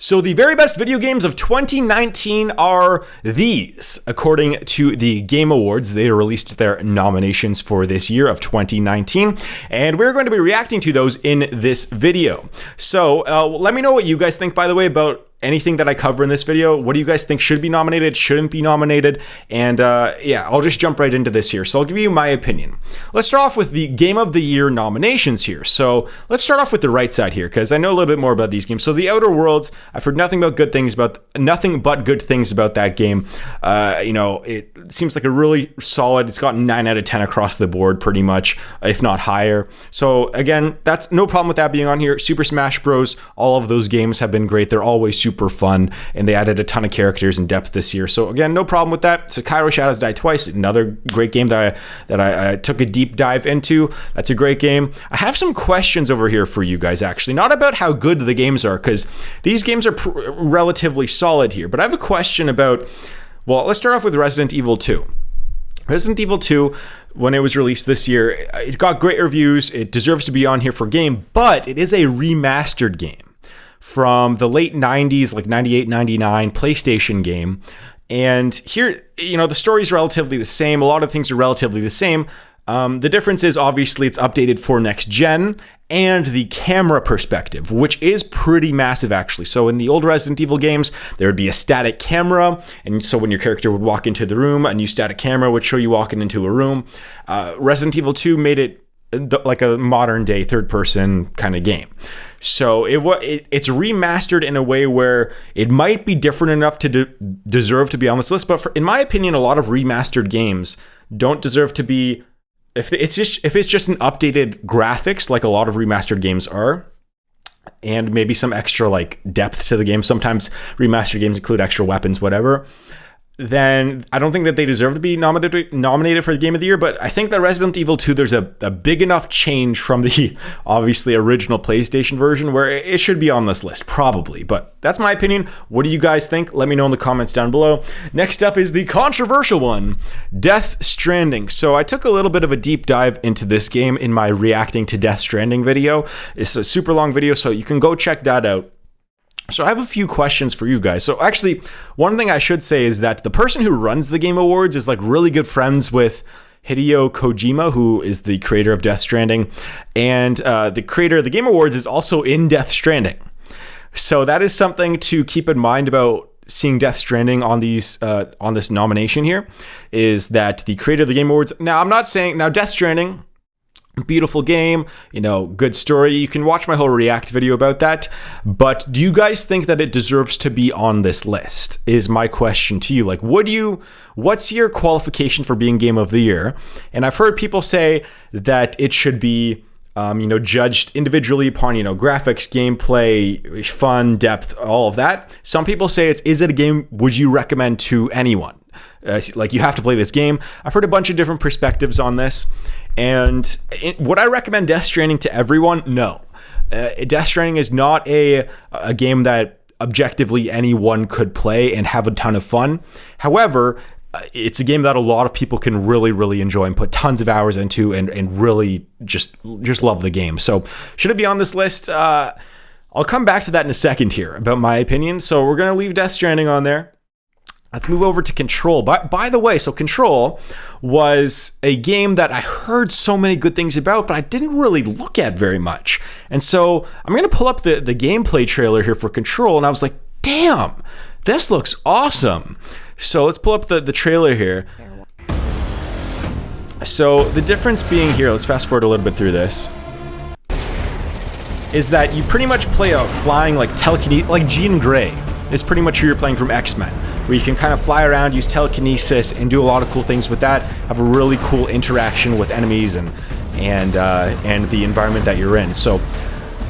So the very best video games of 2019 are these, according to the Game Awards. They released their nominations for this year of 2019, and we're going to be reacting to those in this video. So let me know what you guys think, by the way, about anything that I cover in this video. What do you guys think should be nominated, shouldn't be nominated? And yeah, I'll just jump right into this here. So I'll give you my opinion. Let's start off with the Game of the Year nominations here. So let's start off with the right side here, because I know a little bit more about these games. So The Outer Worlds, I've heard nothing but good things about that game. You know, it seems like a really solid, it's gotten 9 out of 10 across the board pretty much, if not higher. So again, that's no problem with that being on here. Super Smash Bros, all of those games have been great. They're always super fun, and they added a ton of characters and depth this year. So again, no problem with that. Sekiro Shadows Die Twice, another great game that I took a deep dive into. That's a great game. I have some questions over here for you guys, actually. Not about how good the games are, because these games are relatively solid here, but I have a question about, well, let's start off with Resident Evil 2. Resident Evil 2, when it was released this year, it got great reviews. It deserves to be on here for game, but it is a remastered game from the late 90s, like 98, 99 PlayStation game. And here, you know, the story is relatively the same. A lot of things are relatively the same. The difference is obviously it's updated for next gen and the camera perspective, which is pretty massive actually. So in the old Resident Evil games, there would be a static camera. And so when your character would walk into the room, a new static camera would show you walking into a room. Resident Evil 2 made it like a modern day third person kind of game. So it's remastered in a way where it might be different enough to deserve to be on this list. But in my opinion, a lot of remastered games don't deserve to be, if it's just an updated graphics, like a lot of remastered games are, and maybe some extra like depth to the game. Sometimes remastered games include extra weapons, whatever. Then I don't think that they deserve to be nominated for the Game of the Year. But I think that Resident Evil 2, there's a big enough change from the obviously original PlayStation version where it should be on this list, probably. But that's my opinion. What do you guys think? Let me know in the comments down below. Next up is the controversial one, Death Stranding. So I took a little bit of a deep dive into this game in my reacting to Death Stranding video. It's a super long video, so you can go check that out. So I have a few questions for you guys. So actually, one thing I should say is that the person who runs the Game Awards is like really good friends with Hideo Kojima, who is the creator of Death Stranding. And the creator of the Game Awards is also in Death Stranding. So that is something to keep in mind about seeing Death Stranding on these on this nomination here, is that the creator of the Game Awards. Now, I'm not saying, now Death Stranding, beautiful game, you know, good story. You can watch my whole react video about that. But do you guys think that it deserves to be on this list? Is my question to you. Like, what's your qualification for being Game of the Year? And I've heard people say that it should be, you know, judged individually upon, you know, graphics, gameplay, fun, depth, all of that. Some people say is it a game would you recommend to anyone? Like, you have to play this game. I've heard a bunch of different perspectives on this. And would I recommend Death Stranding to everyone? No. Death Stranding is not a game that objectively anyone could play and have a ton of fun. However, it's a game that a lot of people can really, really enjoy and put tons of hours into and really just love the game. So should it be on this list? I'll come back to that in a second here about my opinion. So we're going to leave Death Stranding on there. Let's move over to Control. By the way, so Control was a game that I heard so many good things about, but I didn't really look at very much. And so I'm going to pull up the gameplay trailer here for Control, and I was like, damn, this looks awesome. So let's pull up the trailer here. So the difference being here, let's fast forward a little bit through this, is that you pretty much play a flying like telekinesis, like Jean Grey is pretty much who you're playing from X-Men, where you can kind of fly around, use telekinesis, and do a lot of cool things with that. Have a really cool interaction with enemies and the environment that you're in. So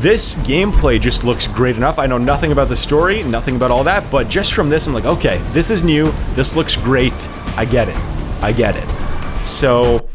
this gameplay just looks great enough. I know nothing about the story, nothing about all that, but just from this, I'm like, okay, this is new. This looks great. I get it. So,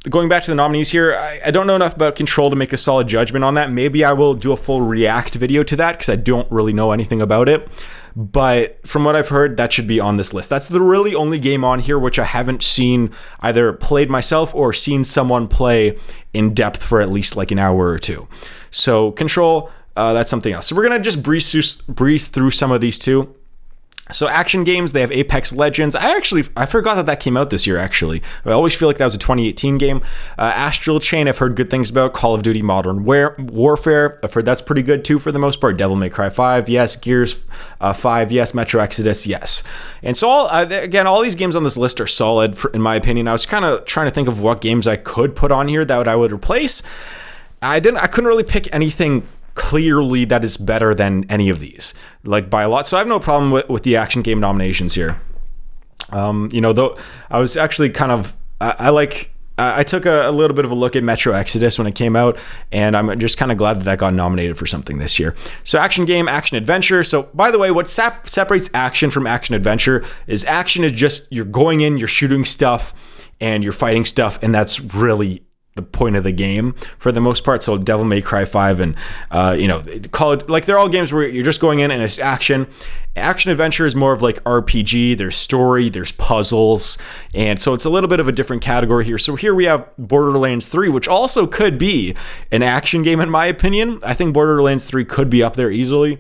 going back to the nominees here, I don't know enough about Control to make a solid judgment on that. Maybe I will do a full react video to that because I don't really know anything about it. But from what I've heard, that should be on this list. That's the really only game on here which I haven't seen either played myself or seen someone play in depth for at least like an hour or two. So Control, that's something else. So we're going to just breeze through some of these too. So action games, they have Apex Legends. I forgot that came out this year, actually. I always feel like that was a 2018 game. Astral Chain, I've heard good things about. Call of Duty Modern Warfare, I've heard that's pretty good too for the most part. Devil May Cry 5, yes. Gears 5, yes. Metro Exodus, yes. And so all these games on this list are solid, in my opinion. I was kind of trying to think of what games I could put on here that I would replace. I couldn't really pick anything clearly that is better than any of these, like by a lot. So I have no problem with the action game nominations here. Though I was actually kind of, I took a little bit of a look at Metro Exodus when it came out, and I'm just kind of glad that got nominated for something this year. So action game, action adventure. So by the way, what separates action from action adventure is action is just you're going in, you're shooting stuff, and you're fighting stuff, and that's really the point of the game for the most part. So Devil May Cry 5 and call it, like, they're all games where you're just going in and it's action. Action adventure is more of like RPG. There's story, there's puzzles, and so it's a little bit of a different category here. So here we have Borderlands 3, which also could be an action game in my opinion. I think Borderlands 3 could be up there easily.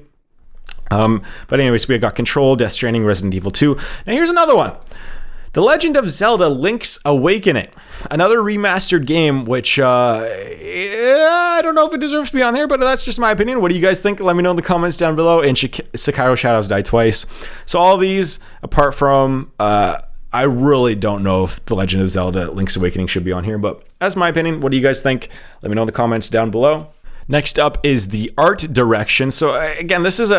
But anyways, we got Control, Death Stranding, Resident Evil 2. Now here's another one. The Legend of Zelda Link's Awakening, another remastered game, which I don't know if it deserves to be on here, but that's just my opinion. What do you guys think? Let me know in the comments down below. And Sekiro Shadows Die Twice. So all these, apart from, I really don't know if The Legend of Zelda Link's Awakening should be on here, but that's my opinion. What do you guys think? Let me know in the comments down below. Next up is the art direction. So again, this is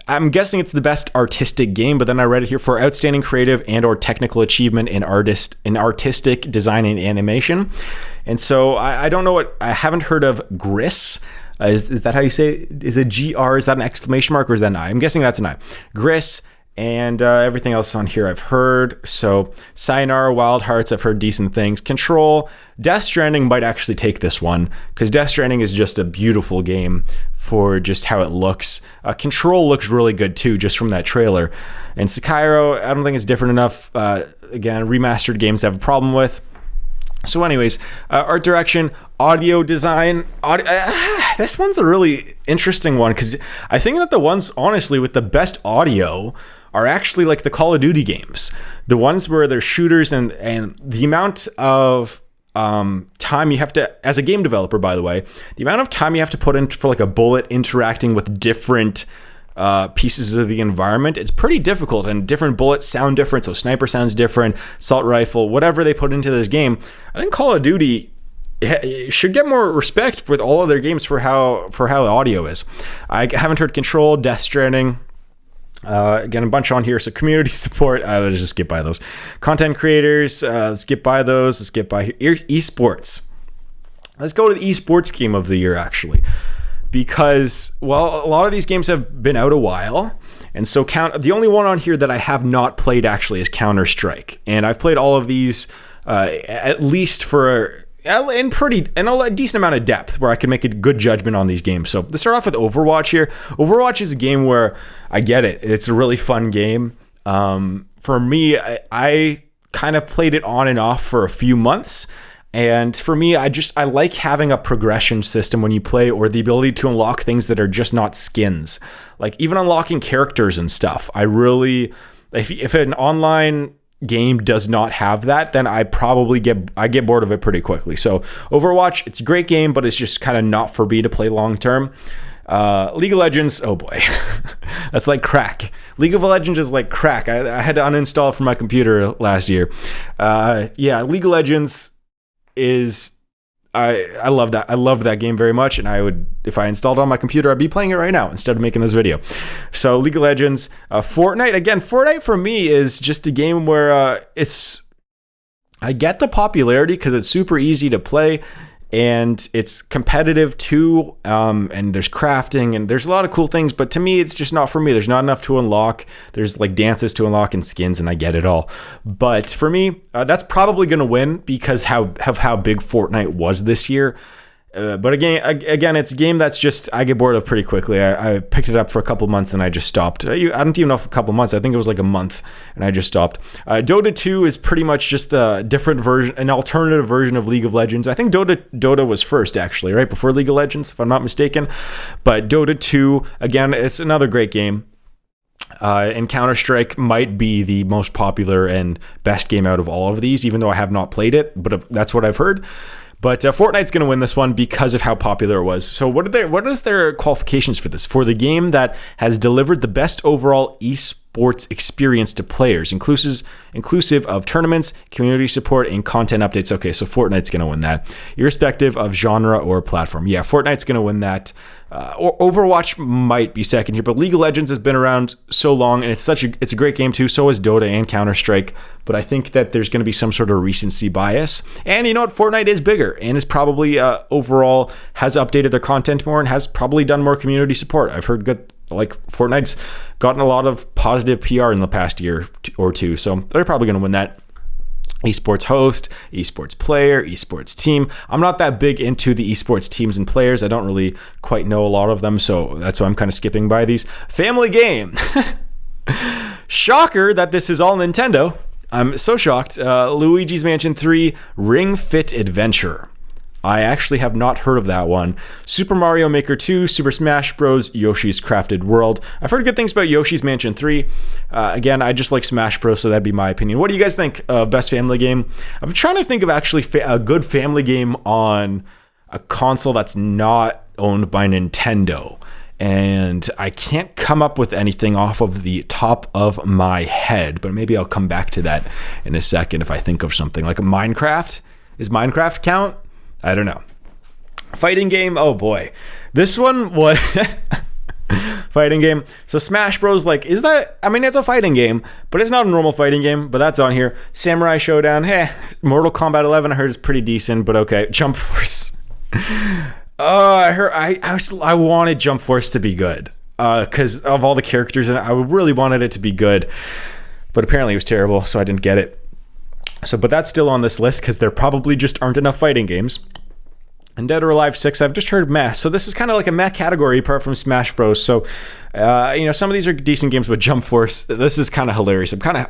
I'm guessing it's the best artistic game, but then I read it here for outstanding creative and or technical achievement in artistic design and animation. And so I don't know I haven't heard of Gris. Is that how you say it? Is it GR? Is that an exclamation mark or is that an I? I'm guessing that's an I. Gris. And everything else on here I've heard. So Sayonara Wild Hearts, I've heard decent things. Control, Death Stranding might actually take this one because Death Stranding is just a beautiful game for just how it looks. Control looks really good too, just from that trailer. And Sekiro, I don't think it's different enough. Again, remastered games I have a problem with. So anyways, art direction, audio design. This one's a really interesting one because I think that the ones, honestly, with the best audio are actually like the Call of Duty games. The ones where they're shooters and the amount of time you have to, as a game developer, by the way, the amount of time you have to put in for like a bullet interacting with different pieces of the environment, it's pretty difficult, and different bullets sound different. So sniper sounds different, assault rifle, whatever they put into this game. I think Call of Duty should get more respect with all of their games for how the audio is. I haven't heard Control, Death Stranding. Again, a bunch on here. So community support, let's just skip by those. Content creators, let's skip by those. Let's skip by esports. Let's go to the esports game of the year, actually. Because, well, a lot of these games have been out a while. And so the only one on here that I have not played actually is Counter-Strike. And I've played all of these at least in a decent amount of depth where I can make a good judgment on these games. So let's start off with Overwatch here. Overwatch is a game where I get it. It's a really fun game. For me, I kind of played it on and off for a few months. And for me, I like having a progression system when you play, or the ability to unlock things that are just not skins. Like even unlocking characters and stuff. If an online game does not have that, then I probably get bored of it pretty quickly. So Overwatch, it's a great game, but it's just kind of not for me to play long term. League of Legends, oh boy, that's like crack. League of Legends is like crack. I had to uninstall it from my computer last year. League of Legends is I love that. I love that game very much, and I would, if I installed it on my computer, I'd be playing it right now instead of making this video. So League of Legends, Fortnite. Again, Fortnite for me is just a game where I get the popularity because it's super easy to play, and it's competitive too, and there's crafting, and there's a lot of cool things, but to me, it's just not for me. There's not enough to unlock. There's like dances to unlock and skins, and I get it all. But for me, that's probably going to win because of how big Fortnite was this year. But again, it's a game that's just, I get bored of pretty quickly. I picked it up for a couple months and I just stopped. I don't even know if a couple months. I think it was like a month and I just stopped. Dota 2 is pretty much just a different version, an alternative version of League of Legends. I think Dota was first, actually, right before League of Legends, if I'm not mistaken. But Dota 2, again, it's another great game. And Counter-Strike might be the most popular and best game out of all of these, even though I have not played it, but that's what I've heard. But Fortnite's going to win this one because of how popular it was. So what is their qualifications for this? For the game that has delivered the best overall esports experience to players, inclusive of tournaments, community support, and content updates. Okay, so Fortnite's going to win that, irrespective of genre or platform. Yeah, Fortnite's going to win that. Or Overwatch might be second here, but League of Legends has been around so long, and it's a great game too. So is Dota and Counter-Strike, but I think that there's going to be some sort of recency bias. And you know what? Fortnite is bigger and is probably overall has updated their content more and has probably done more community support. I've heard good. Like Fortnite's gotten a lot of positive PR in the past year or two, so they're probably going to win that. Esports host, esports player, esports team. I'm not that big into the esports teams and players. I don't really quite know a lot of them, so that's why I'm kind of skipping by these. Family game. Shocker that this is all Nintendo. I'm so shocked. Luigi's Mansion 3 Ring Fit Adventure. I actually have not heard of that one. Super Mario Maker 2, Super Smash Bros. Yoshi's Crafted World. I've heard good things about Yoshi's Mansion 3. Again, I just like Smash Bros, so that'd be my opinion. What do you guys think of best family game? I'm trying to think of actually a good family game on a console that's not owned by Nintendo. And I can't come up with anything off of the top of my head, but maybe I'll come back to that in a second if I think of something. Like a Minecraft? Is Minecraft count? I don't know. Fighting game. Oh boy. This one was fighting game. So Smash Bros. Like, is that, I mean, it's a fighting game, but it's not a normal fighting game, but that's on here. Samurai Showdown. Hey, Mortal Kombat 11, I heard is pretty decent, but okay. Jump Force. I wanted Jump Force to be good. Because of all the characters in it, I really wanted it to be good, but apparently it was terrible, so I didn't get it. So, but that's still on this list because there probably just aren't enough fighting games. And Dead or Alive 6, I've just heard meh. So this is kind of like a meh category apart from Smash Bros. So, some of these are decent games, but Jump Force, this is kind of hilarious. I'm kind of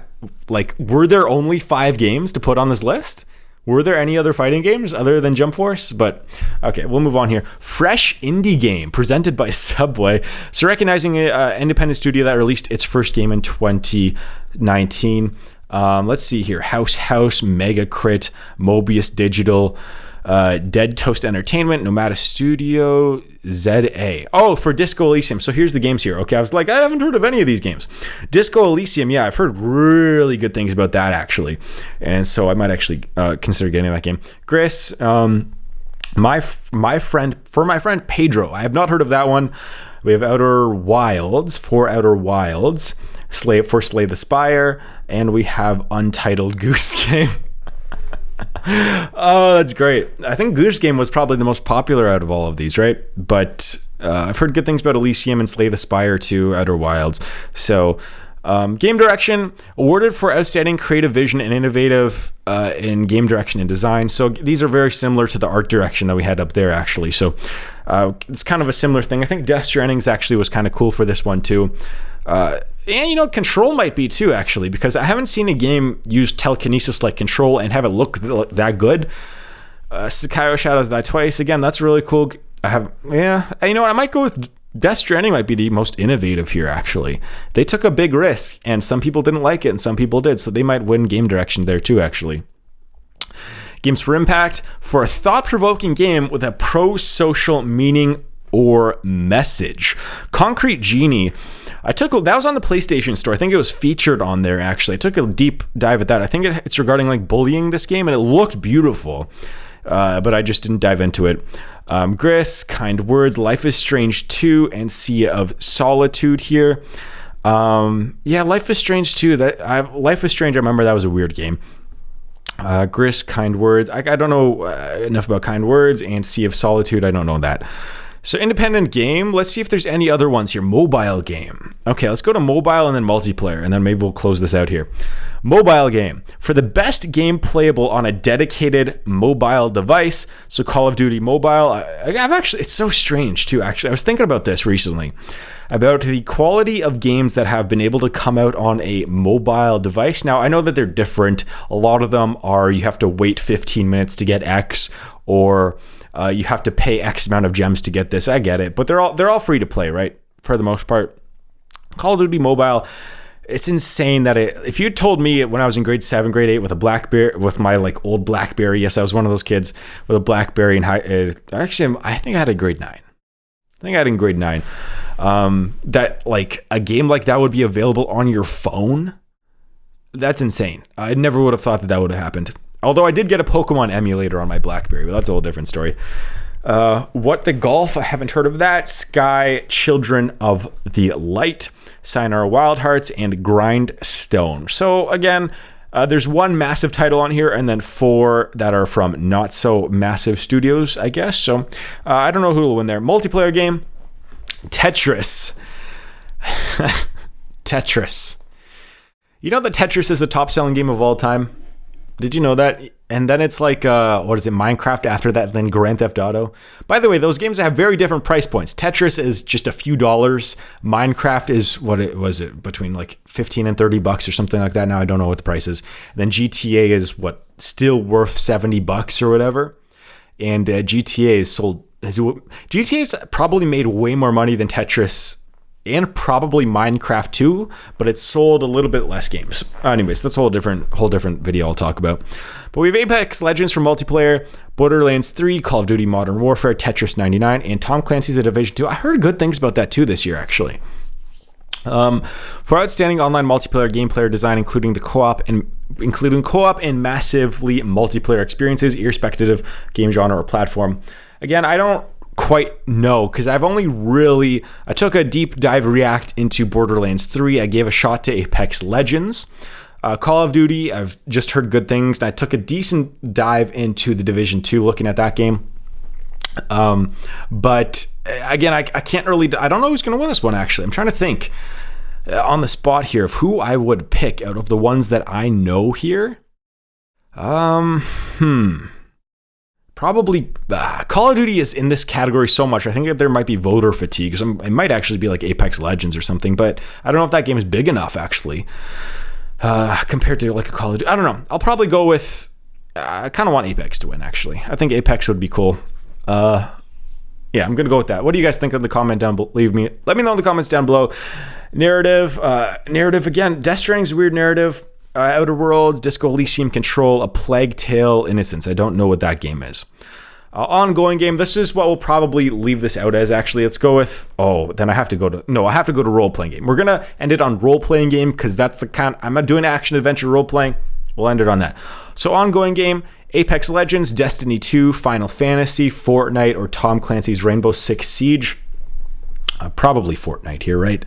like, were there only 5 games to put on this list? Were there any other fighting games other than Jump Force? But okay, we'll move on here. Fresh indie game presented by Subway. So recognizing an independent studio that released its first game in 2019. Let's see here. House, Mega Crit, Mobius Digital, Dead Toast Entertainment, Nomada Studio, ZA. Oh, for Disco Elysium. So here's the games here. Okay, I was like, I haven't heard of any of these games. Disco Elysium, yeah, I've heard really good things about that, actually. And so I might actually consider getting that game. Gris, my friend Pedro. I have not heard of that one. We have Outer Wilds, Slay the Spire, and we have Untitled Goose Game. Oh, that's great. I think Goose Game was probably the most popular out of all of these, right? But I've heard good things about Elysium and Slay the Spire too, Outer Wilds. So game direction, awarded for outstanding creative vision and innovative in game direction and design. So these are very similar to the art direction that we had up there, actually. So it's kind of a similar thing. I think Death Stranding actually was kind of cool for this one too. And Control might be too, actually, because I haven't seen a game use telekinesis like Control and have it look that good. Sekiro Shadows Die Twice, again, that's really cool. I might go with Death Stranding. Might be the most innovative here, actually. They took a big risk, and some people didn't like it, and some people did, so they might win game direction there too, actually. Games for Impact, for a thought-provoking game with a pro-social meaning or message. Concrete Genie. That was on the PlayStation Store. I think it was featured on there, actually. I took a deep dive at that. I think it's regarding like bullying, this game, and it looked beautiful, but I just didn't dive into it. Gris, Kind Words, Life is Strange 2, and Sea of Solitude here. Life is Strange 2. Life is Strange, I remember that was a weird game. Gris, Kind Words. I don't know enough about Kind Words, and Sea of Solitude, I don't know that. So independent game, let's see if there's any other ones here. Mobile game. Okay, let's go to mobile and then multiplayer, and then maybe we'll close this out here. Mobile game. For the best game playable on a dedicated mobile device, so Call of Duty Mobile, I've actually, it's so strange too, actually. I was thinking about this recently, about the quality of games that have been able to come out on a mobile device. Now, I know that they're different. A lot of them are, you have to wait 15 minutes to get X, or you have to pay X amount of gems to get this. I get it, but they're all free to play, right? For the most part. Call of Duty Mobile, it's insane that if you told me when I was in grade 7, grade 8 with a BlackBerry, with my like old BlackBerry, yes, I was one of those kids with a BlackBerry in actually, I think I had a grade 9. I think I had in grade 9. That like a game like that would be available on your phone. That's insane. I never would have thought that would have happened. Although I did get a Pokemon emulator on my BlackBerry, but that's a whole different story. What the Golf? I haven't heard of that. Sky, Children of the Light, Sayonara Wild Hearts, and Grindstone. So again, there's one massive title on here, and then 4 that are from not so massive studios, I guess. So I don't know who will win there. Multiplayer game, Tetris. Tetris. You know that Tetris is the top-selling game of all time? Did you know that? And then it's like, what is it, Minecraft after that, then Grand Theft Auto. By the way, those games have very different price points. Tetris is just a few dollars. Minecraft is, between like 15 and 30 bucks or something like that. Now I don't know what the price is. And then GTA is still worth 70 bucks or whatever. And GTA's probably made way more money than Tetris and probably Minecraft too, but it's sold a little bit less games. Anyways, that's a whole different video I'll talk about. But we have Apex Legends for multiplayer, Borderlands 3, Call of Duty Modern Warfare, Tetris 99, and Tom Clancy's The Division 2. I heard good things about that too this year, actually. For outstanding online multiplayer gameplay design, including co-op and massively multiplayer experiences, irrespective of game genre or platform. Again, I don't quite know, because I took a deep dive react into Borderlands 3. I gave a shot to Apex Legends. Call of Duty, I've just heard good things. And I took a decent dive into The Division 2, looking at that game. But again, I can't really, I don't know who's going to win this one, actually. I'm trying to think on the spot here of who I would pick out of the ones that I know here. Probably Call of Duty is in this category so much. I think that there might be voter fatigue. It might actually be like Apex Legends or something, but I don't know if that game is big enough actually compared to like a Call of Duty. I don't know. I'll probably go with. I kind of want Apex to win actually. I think Apex would be cool. Yeah, I'm gonna go with that. What do you guys think in the comment down below? Let me know in the comments down below. Narrative again. Death Stranding's a weird narrative. Outer Worlds, Disco Elysium, Control, A Plague Tale, Innocence. I don't know what that game is. Ongoing game. This is what we'll probably leave this out as, actually. Let's go with... then I have to go to role-playing game. We're going to end it on role-playing game because that's the kind... I'm not doing action-adventure role-playing. We'll end it on that. So ongoing game, Apex Legends, Destiny 2, Final Fantasy, Fortnite, or Tom Clancy's Rainbow Six Siege. Probably Fortnite here, right?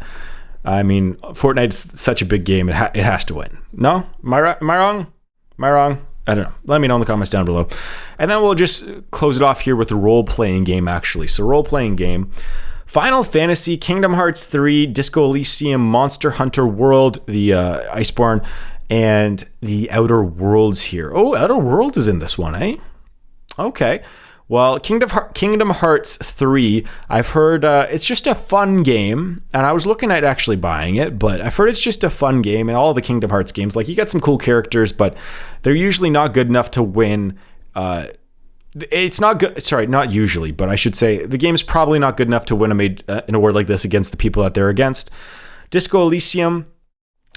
I mean, Fortnite's such a big game, it has to win. No? Am I wrong? I don't know. Let me know in the comments down below. And then we'll just close it off here with a role-playing game, actually. So role-playing game. Final Fantasy, Kingdom Hearts 3, Disco Elysium, Monster Hunter World, the Iceborne, and the Outer Worlds here. Oh, Outer Worlds is in this one, eh? Okay. Well, Kingdom Hearts 3, I've heard it's just a fun game, and I was looking at actually buying it, but I've heard it's just a fun game, and all the Kingdom Hearts games, like, you got some cool characters, but they're usually not good enough to win. It's not good, sorry, not usually, but I should say the game's probably not good enough to win an award like this against the people that they're against. Disco Elysium,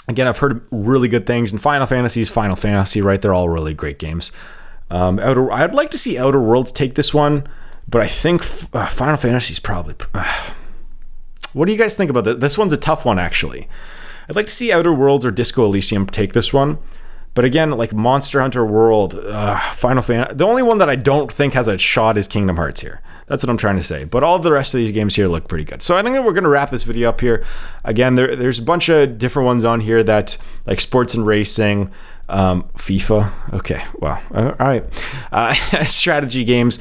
again, I've heard really good things, and Final Fantasy is Final Fantasy, right? They're all really great games. I'd like to see Outer Worlds take this one, but I think Final Fantasy is probably... What do you guys think about this? This one's a tough one, actually. I'd like to see Outer Worlds or Disco Elysium take this one, but again, like Monster Hunter World, Final Fantasy... The only one that I don't think has a shot is Kingdom Hearts here. That's what I'm trying to say. But all of the rest of these games here look pretty good. So I think that we're going to wrap this video up here. Again, there's a bunch of different ones on here that, like sports and racing, FIFA. Okay, wow. All right. Strategy games.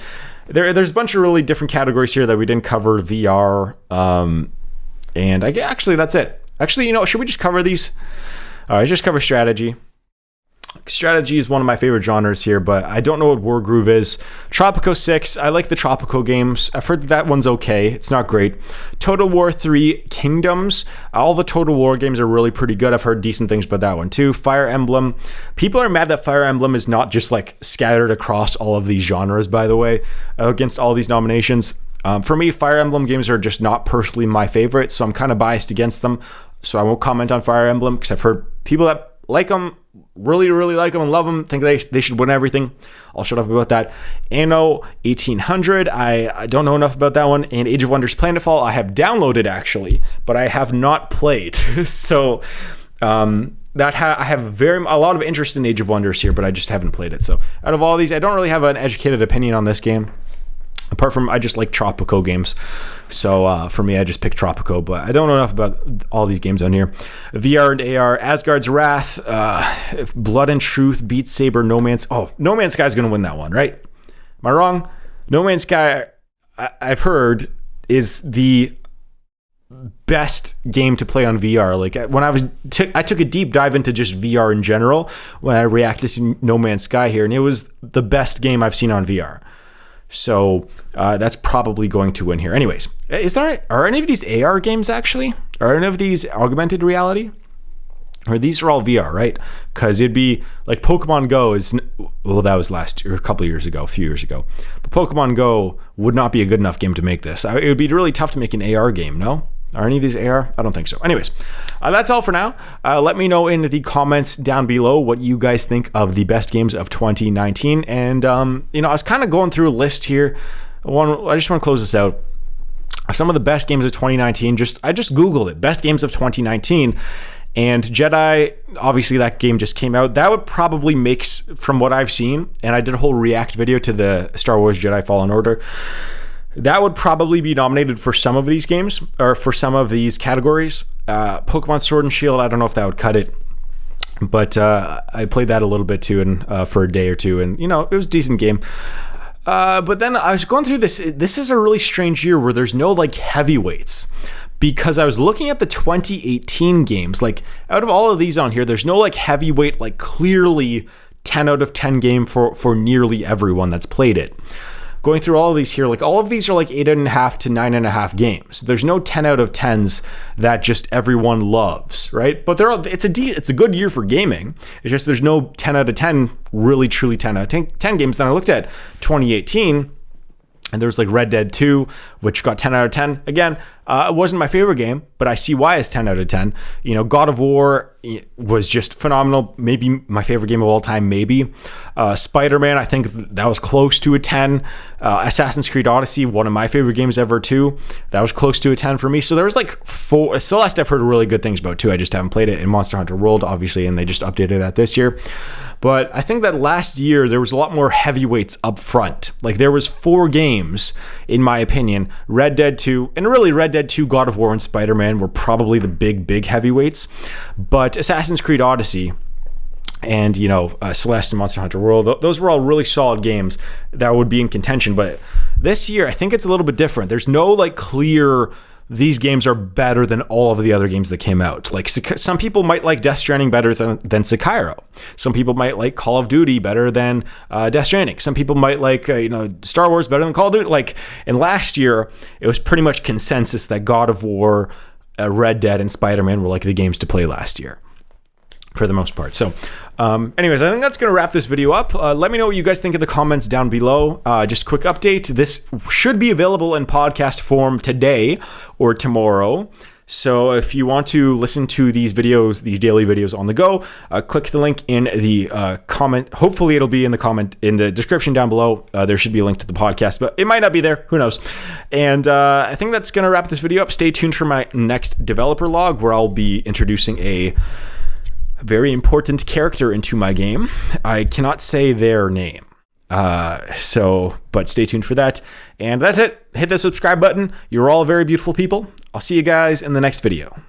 there's a bunch of really different categories here that we didn't cover. VR, and actually that's it. Actually, should we just cover these? All right, just cover strategy. Strategy is one of my favorite genres here, but I don't know what Wargroove is. Tropico 6, I like the Tropico games. I've heard that one's okay. It's not great. Total War 3 Kingdoms. All the Total War games are really pretty good. I've heard decent things about that one too. Fire Emblem. People are mad that Fire Emblem is not just like scattered across all of these genres, by the way, against all these nominations. For me, Fire Emblem games are just not personally my favorite, so I'm kind of biased against them. So I won't comment on Fire Emblem because I've heard people that like them, really like them and love them, think they should win everything. I'll shut up about that. Anno 1800, I don't know enough about that one. And Age of Wonders Planetfall, I have downloaded actually, but I have not played. So I have a lot of interest in Age of Wonders here, but I just haven't played it. So out of all these, I don't really have an educated opinion on this game. Apart from, I just like Tropico games. So for me, I just picked Tropico, but I don't know enough about all these games on here. VR and AR, Asgard's Wrath, Blood and Truth, Beat Saber, No Man's Sky is going to win that one, right? Am I wrong? No Man's Sky, I've heard, is the best game to play on VR. Like when I took a deep dive into just VR in general when I reacted to No Man's Sky here, and it was the best game I've seen on VR. So that's probably going to win here. Anyways, are any of these AR games actually? Are any of these augmented reality? Or these are all VR, right? Because it'd be like Pokemon Go that was last year, a few years ago. But Pokemon Go would not be a good enough game to make this. It would be really tough to make an AR game, no? Are any of these AR? I don't think so. Anyways, that's all for now. Let me know in the comments down below what you guys think of the best games of 2019. And, I was kind of going through a list here. I just want to close this out. Some of the best games of 2019. I just Googled it. Best games of 2019. And Jedi, obviously that game just came out. That would probably make, from what I've seen, and I did a whole react video to the Star Wars Jedi Fallen Order, that would probably be nominated for some of these games, or for some of these categories. Pokemon Sword and Shield, I don't know if that would cut it. But I played that a little bit too, and for a day or two, and it was a decent game. But then I was going through this. This is a really strange year where there's no like heavyweights. Because I was looking at the 2018 games, like out of all of these on here, there's no like heavyweight, like clearly 10 out of 10 game for nearly everyone that's played it. Going through all of these here, like all of these are like 8.5 to 9.5 games. There's no 10 out of 10s that just everyone loves, right? But it's a good year for gaming. It's just there's no 10 out of 10, really truly 10 out of 10 games. Then I looked at 2018, and there's like Red Dead 2, which got 10 out of 10. Again, it wasn't my favorite game, but I see why it's 10 out of 10. God of War was just phenomenal. Maybe my favorite game of all time, maybe. Spider-Man, I think that was close to a 10. Assassin's Creed Odyssey, one of my favorite games ever too. That was close to a 10 for me. So there was like 4. Celeste, I've heard really good things about too. I just haven't played it in Monster Hunter World, obviously, and they just updated that this year. But I think that last year there was a lot more heavyweights up front. Like there was 4 games, in my opinion. Red Dead 2, and really Red Dead 2, God of War, and Spider-Man were probably the big heavyweights. But Assassin's Creed Odyssey and, Celeste and Monster Hunter World, those were all really solid games that would be in contention. But this year, I think it's a little bit different. There's no like clear, these games are better than all of the other games that came out. Like some people might like Death Stranding better than Sekiro. Some people might like Call of Duty better than Death Stranding. Some people might like Star Wars better than Call of Duty. And last year it was pretty much consensus that God of War, Red Dead, and Spider-Man were like the games to play last year, for the most part. So anyways, I think that's going to wrap this video up. Let me know what you guys think in the comments down below. Just a quick update. This should be available in podcast form today or tomorrow. So if you want to listen to these videos, these daily videos on the go, click the link in the comment. Hopefully it'll be in the comment in the description down below. There should be a link to the podcast, but it might not be there. Who knows? And I think that's going to wrap this video up. Stay tuned for my next developer log, where I'll be introducing a very important character into my game. I cannot say their name. But stay tuned for that. And that's it. Hit the subscribe button. You're all very beautiful people. I'll see you guys in the next video.